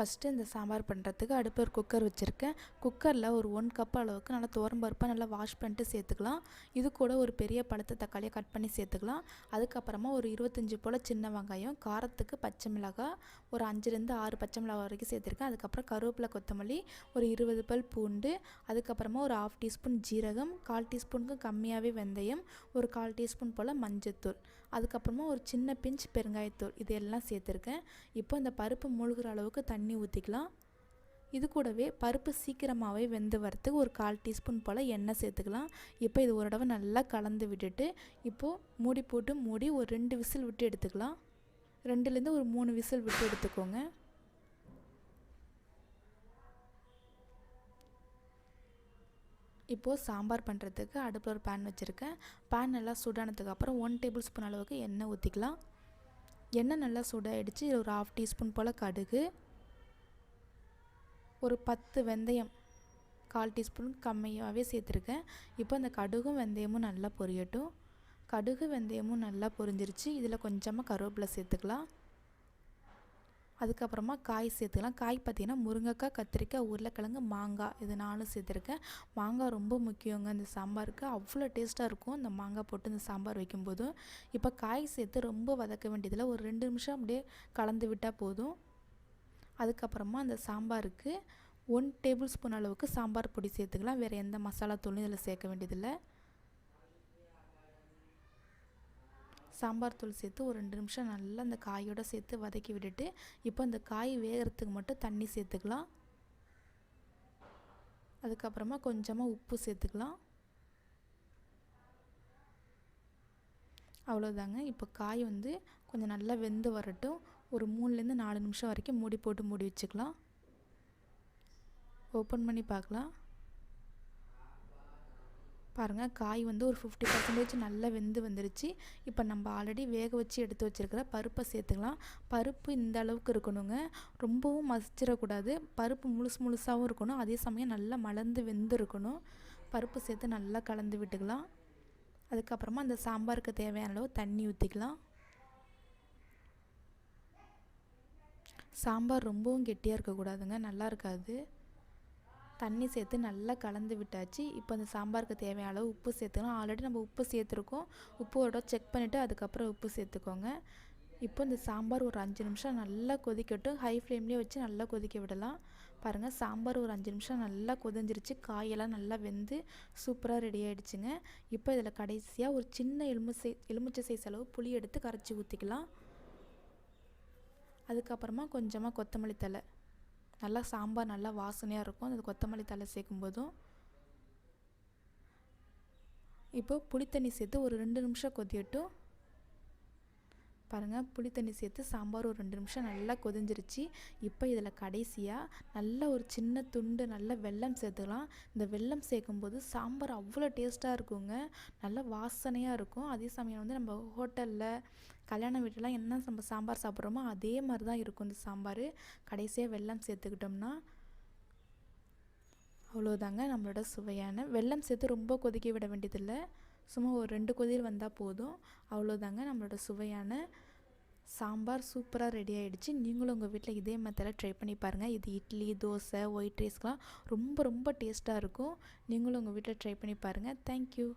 First இந்த சாம்பார் பண்ணுறதுக்கு அடுப்பு ஒரு குக்கர் வச்சுருக்கேன். குக்கரில் ஒரு 1 கப் அளவுக்கு நல்லா துவரம்பருப்பை நல்லா வாஷ் பண்ணிட்டு சேர்த்துக்கலாம். இது கூட ஒரு பெரிய பழுத்த தக்காளியை கட் பண்ணி சேர்த்துக்கலாம். அதுக்கப்புறமா ஒரு 25 போல் சின்ன வெங்காயம், காரத்துக்கு பச்சை மிளகாய் ஒரு 5லேருந்து 6 பச்சை மிளகாய் வரைக்கும் சேர்த்துருக்கேன். அதுக்கப்புறம் கருவேப்பிலை, கொத்தமல்லி, ஒரு 20 பல் பூண்டு, அதுக்கப்புறமா ஒரு 1/2 டீஸ்பூன் ஜீரகம், 1/4 டீஸ்பூனுக்கு கம்மியாகவே வெந்தயம், ஒரு 1/4 டீஸ்பூன் போல் மஞ்சத்தூள், அதுக்கப்புறமா ஒரு சின்ன பிஞ்ச் பெருங்காயத்தூள் இது எல்லாம் சேர்த்துருக்கேன். இப்போ இந்த பருப்பு மூழ்கிற அளவுக்கு தண்ணி ஊற்றிக்கலாம். இது கூடவே பருப்பு சீக்கிரமாகவே வெந்து வரத்துக்கு ஒரு 1/4 டீஸ்பூன் போல் எண்ணெய் சேர்த்துக்கலாம். இப்போ இது ஒரு தடவை நல்லா கலந்து விட்டுட்டு இப்போது மூடி போட்டு மூடி ஒரு 2 விசில் விட்டு எடுத்துக்கலாம். 2லேருந்து ஒரு 3 விசில் விட்டு எடுத்துக்கோங்க. இப்போது சாம்பார் பண்ணுறதுக்கு அடுப்பில் ஒரு பேன் வச்சுருக்கேன். பேன் நல்லா சூடானதுக்கப்புறம் 1 டேபிள் ஸ்பூன் அளவுக்கு எண்ணெய் ஊற்றிக்கலாம். எண்ணெய் நல்லா சூடாகிடுச்சு. ஒரு 1/2 டீஸ்பூன் போல் கடுகு, ஒரு 10 வெந்தயம், 1/4 டீஸ்பூன் கம்மியாகவே சேர்த்துருக்கேன். இப்போ அந்த கடுகும் வெந்தயமும் நல்லா பொரியட்டும். கடுகு வெந்தயமும் நல்லா பொரிஞ்சிருச்சு. இதில் கொஞ்சமாக கருவேப்பிலை சேர்த்துக்கலாம். அதுக்கப்புறமா காய் சேர்த்துக்கலாம். காய் பார்த்திங்கன்னா முருங்கைக்காய், கத்திரிக்காய், உருளைக்கிழங்கு, மாங்காய் இது 4 சேர்த்துருக்கேன். மாங்காய் ரொம்ப முக்கியங்க இந்த சாம்பாருக்கு. அவ்வளோ டேஸ்ட்டாக இருக்கும் இந்த மாங்காய் போட்டு இந்த சாம்பார் வைக்கும்போதும். இப்போ காய் சேர்த்து ரொம்ப வதக்க வேண்டியதில்லை. ஒரு 2 நிமிஷம் அப்படியே கலந்து விட்டால் போதும். அதுக்கப்புறமா அந்த சாம்பாருக்கு 1 டேபிள் ஸ்பூன் அளவுக்கு சாம்பார் பொடி சேர்த்துக்கலாம். வேறு எந்த மசாலா தூளும் இதில் சேர்க்க வேண்டியதில்லை. சாம்பார் தூள் சேர்த்து ஒரு 2 நிமிஷம் நல்லா அந்த காயோடு சேர்த்து வதக்கி விட்டுட்டு இப்போ அந்த காய் வேகிறதுக்கு மட்டும் தண்ணி சேர்த்துக்கலாம். அதுக்கப்புறமா கொஞ்சமாக உப்பு சேர்த்துக்கலாம். அவ்வளோதாங்க. இப்போ காய் கொஞ்சம் நல்லா வெந்து வரட்டும். ஒரு 3லேருந்து 4 நிமிஷம் வரைக்கும் மூடி போட்டு மூடி வச்சுக்கலாம். ஓப்பன் பண்ணி பார்க்கலாம். பாருங்கள், காய் ஒரு 50% நல்லா வெந்து வந்துருச்சு. இப்போ நம்ம ஆல்ரெடி வேக வச்சு எடுத்து வச்சுருக்கிற பருப்பை சேர்த்துக்கலாம். பருப்பு இந்த அளவுக்கு இருக்கணுங்க. ரொம்பவும் மசிச்சிடக்கூடாது. பருப்பு முழுசாகவும் இருக்கணும். அதே சமயம் நல்லா மலர்ந்து வெந்து இருக்கணும். பருப்பு சேர்த்து நல்லா கலந்து விட்டுக்கலாம். அதுக்கப்புறமா அந்த சாம்பாருக்கு தேவையான அளவு தண்ணி ஊற்றிக்கலாம். சாம்பார் ரொம்பவும் கெட்டியாக இருக்கக்கூடாதுங்க, நல்லா இருக்காது. தண்ணி சேர்த்து நல்லா கலந்து விட்டாச்சு. இப்போ அந்த சாம்பாருக்கு தேவையான அளவு உப்பு சேர்த்துக்கலாம். ஆல்ரெடி நம்ம உப்பு சேர்த்துருக்கோம். உப்போட செக் பண்ணிவிட்டு அதுக்கப்புறம் உப்பு சேர்த்துக்கோங்க. இப்போ இந்த சாம்பார் ஒரு 5 நிமிஷம் நல்லா கொதிக்கட்டும். ஹை ஃப்ளேம்லேயே வச்சு நல்லா கொதிக்க விடலாம். பாருங்கள், சாம்பார் ஒரு 5 நிமிஷம் நல்லா கொதிஞ்சிருச்சு. காயெல்லாம் நல்லா வெந்து சூப்பராக ரெடி ஆகிடுச்சுங்க. இப்போ இதில் கடைசியாக ஒரு சின்ன எலுமிச்சை சைஸ் அளவு புளி எடுத்து கரைச்சி ஊற்றிக்கலாம். அதுக்கப்புறமா கொஞ்சமாக கொத்தமல்லி தழை, நல்லா சாம்பார் நல்லா வாசனையாக இருக்கும் அந்த கொத்தமல்லி தழை சேர்க்கும்போதும். இப்போ புளித்தண்ணி சேர்த்து ஒரு 2 நிமிஷம் கொதியட்டும். பாருங்கள், புளித்தண்ணி சேர்த்து சாம்பார் ஒரு 2 நிமிஷம் நல்லா கொதிஞ்சிருச்சு. இப்போ இதில் கடைசியாக நல்லா ஒரு சின்ன துண்டு நல்ல வெல்லம் சேர்த்துக்கலாம். இந்த வெல்லம் சேர்க்கும்போது சாம்பார் அவ்வளோ டேஸ்ட்டாக இருக்குங்க. நல்லா வாசனையாக இருக்கும். அதே சமயம் நம்ம ஹோட்டலில் கல்யாண வீட்டிலலாம் என்ன நம்ம சாம்பார் சாப்பிட்றோமோ அதே மாதிரி தான் இருக்கும் இந்த சாம்பார். கடைசியாக வெல்லம் சேர்த்துக்கிட்டோம்னா அவ்வளோதாங்க நம்மளோட சுவையான. வெல்லம் சேர்த்து ரொம்ப கொதிக்க விட வேண்டியதில்லை. சும்மா ஒரு 2 கொதியல் வந்தால் போதும். அவ்வளோதாங்க நம்மளோட சுவையான சாம்பார் சூப்பராக ரெடி ஆகிடுச்சு. நீங்களும் உங்கள் வீட்டில் இதே மெத்தடில் ட்ரை பண்ணி பாருங்கள். இது இட்லி, தோசை, ஒயிட் ரைஸ்க்கெலாம் ரொம்ப ரொம்ப டேஸ்ட்டாக இருக்கும். நீங்களும் உங்கள் வீட்டில் ட்ரை பண்ணி பாருங்கள். தேங்க்யூ.